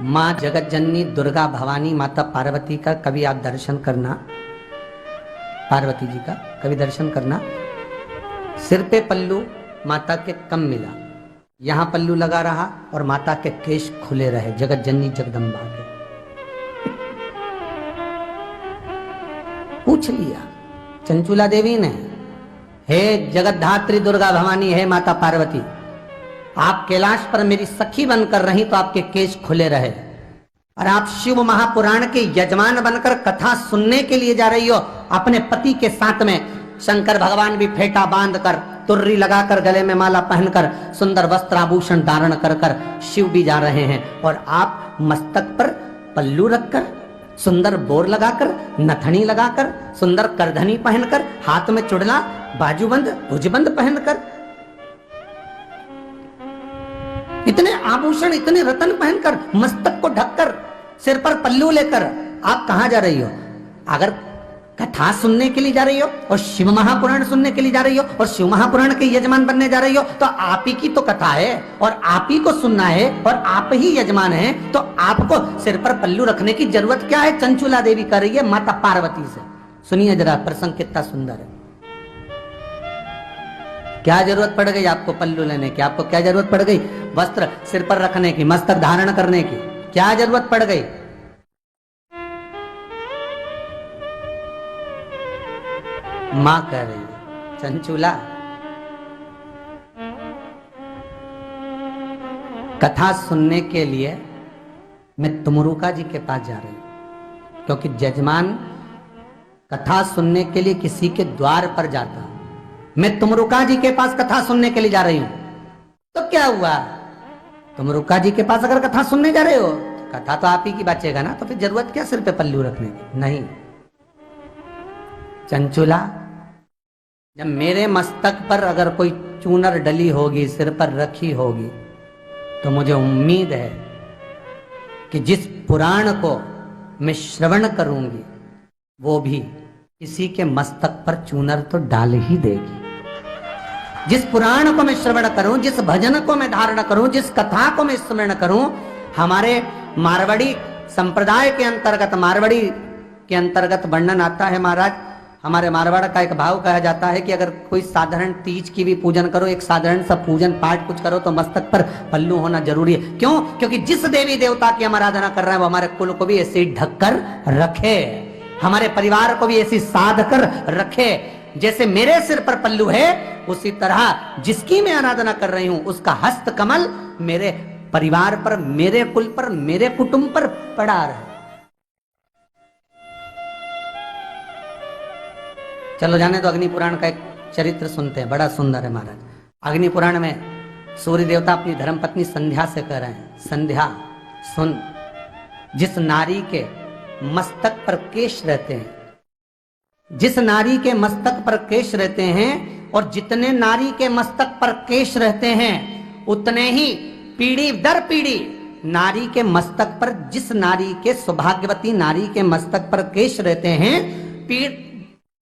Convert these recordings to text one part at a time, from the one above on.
माँ जगत जननी दुर्गा भवानी माता पार्वती का कभी आप दर्शन करना, पार्वती जी का कभी दर्शन करना। सिर पे पल्लू माता के कम मिला, यहां पल्लू लगा रहा और माता के केश खुले रहे, जगत जननी जगदम्बा के। पूछ लिया चंचुला देवी ने, हे जगतधात्री दुर्गा भवानी, हे माता पार्वती, आप कैलाश पर मेरी सखी बनकर रही तो आपके केश खुले रहे, और आप शिव महापुराण के यजमान बनकर कथा सुनने के लिए जा रही हो अपने पति के साथ में। शंकर भगवान भी फेटा बांधकर, तुर्री लगाकर, गले में माला पहनकर, सुंदर वस्त्र आभूषण धारण कर कर शिव भी जा रहे हैं, और आप मस्तक पर पल्लू रखकर, सुंदर बोर लगाकर, नथनी लगाकर, सुंदर करधनी पहनकर, हाथ में चुड़ला, बाजूबंद, भुजबंद पहनकर, इतने आभूषण, इतने रतन पहनकर, मस्तक को ढककर, सिर पर पल्लू लेकर आप कहां जा रही हो? अगर कथा सुनने के लिए जा रही हो और शिव महापुराण सुनने के लिए जा रही हो और शिव महापुराण के यजमान बनने जा रही हो, तो आप ही की तो कथा है और आप ही को सुनना है और आप ही यजमान हैं, तो आपको सिर पर पल्लू रखने की जरूरत क्या है? चंचुला देवी कर रही है माता पार्वती से। सुनिए जरा प्रसंग कितना सुंदर है। क्या जरूरत पड़ गई आपको पल्लू लेने की? आपको क्या जरूरत पड़ गई? वस्त्र सिर पर रखने की, मस्तक धारण करने की क्या जरूरत पड़ गई? मां कह रही है, चंचुला, कथा सुनने के लिए मैं तुमरुका जी के पास जा रही हूं, क्योंकि जजमान कथा सुनने के लिए किसी के द्वार पर जाता। मैं तुमरुका जी के पास कथा सुनने के लिए जा रही हूं, तो क्या हुआ? तुमरुका जी के पास अगर कथा सुनने जा रहे हो, तो कथा तो आप ही की बचेगा ना, तो फिर जरूरत क्या सिर पे पल्लू रखने की? नहीं चंचुला, जब मेरे मस्तक पर अगर कोई चूनर डली होगी, सिर पर रखी होगी, तो मुझे उम्मीद है कि जिस पुराण को मैं श्रवण करूंगी वो भी किसी के मस्तक पर चूनर तो डाल ही देगी। जिस पुराण को मैं श्रवण करूं, जिस भजन को मैं धारण करूं, जिस कथा को मैं स्मरण करूं, हमारे मारवाड़ी संप्रदाय के अंतर्गत, मारवाड़ी के अंतर्गत वर्णन आता है महाराज, हमारे मारवाड़ का एक भाव कहा जाता है कि अगर कोई साधारण तीज की भी पूजन करो, एक साधारण सा पूजन पाठ कुछ करो, तो मस्तक पर पल्लू होना जरूरी है। क्यों? क्योंकि जिस देवी देवता की हम आराधना कर रहे हैं वो हमारे कुल को भी ऐसे ढक कर रखे, हमारे परिवार को भी ऐसी साध कर रखे। जैसे मेरे सिर पर पल्लू है, उसी तरह जिसकी मैं आराधना कर रही हूं उसका हस्त कमल मेरे परिवार पर, मेरे कुल पर, मेरे कुटुंब पर पड़ा रहे। चलो जाने तो अग्नि पुराण का एक चरित्र सुनते हैं, बड़ा सुंदर है महाराज। अग्नि पुराण में सूर्य देवता अपनी धर्मपत्नी संध्या से कह रहे हैं, संध्या सुन, जिस नारी के मस्तक पर केश रहते हैं, जिस नारी के मस्तक पर केश रहते हैं, और जितने नारी के मस्तक पर केश रहते हैं, उतने ही पीढ़ी दर पीढ़ी नारी के मस्तक पर, जिस नारी के, सौभाग्यवती नारी के मस्तक पर केश रहते हैं,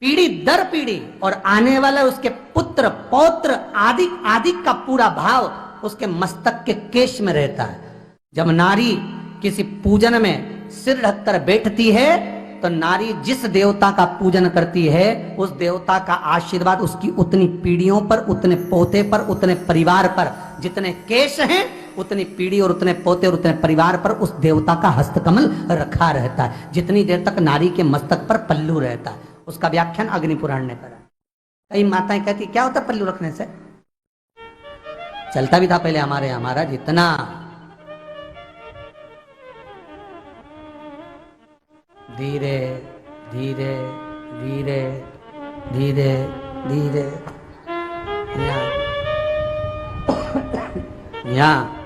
पीढ़ी दर पीढ़ी और आने वाला उसके पुत्र पौत्र आदि आदि का पूरा भाव उसके मस्तक के केश में रहता है। जब नारी किसी पूजन में सिर ढककर बैठती है, तो नारी जिस देवता का पूजन करती है, उस देवता का आशीर्वाद उसकी उतनी पीढ़ियों पर, उतने पोते पर, उतने परिवार पर, जितने केश हैं उतनी पीढ़ी और उतने पोते और उतने परिवार पर उस देवता का हस्तकमल रखा रहता है, जितनी देर तक नारी के मस्तक पर पल्लू रहता है। उसका व्याख्यान अग्नि पुराण ने करा। कई माताएं कहती क्या होता पल्लू रखने से? चलता भी था पहले हमारे यहाँ महाराज, इतना धीरे धीरे धीरे धीरे धीरे, यहाँ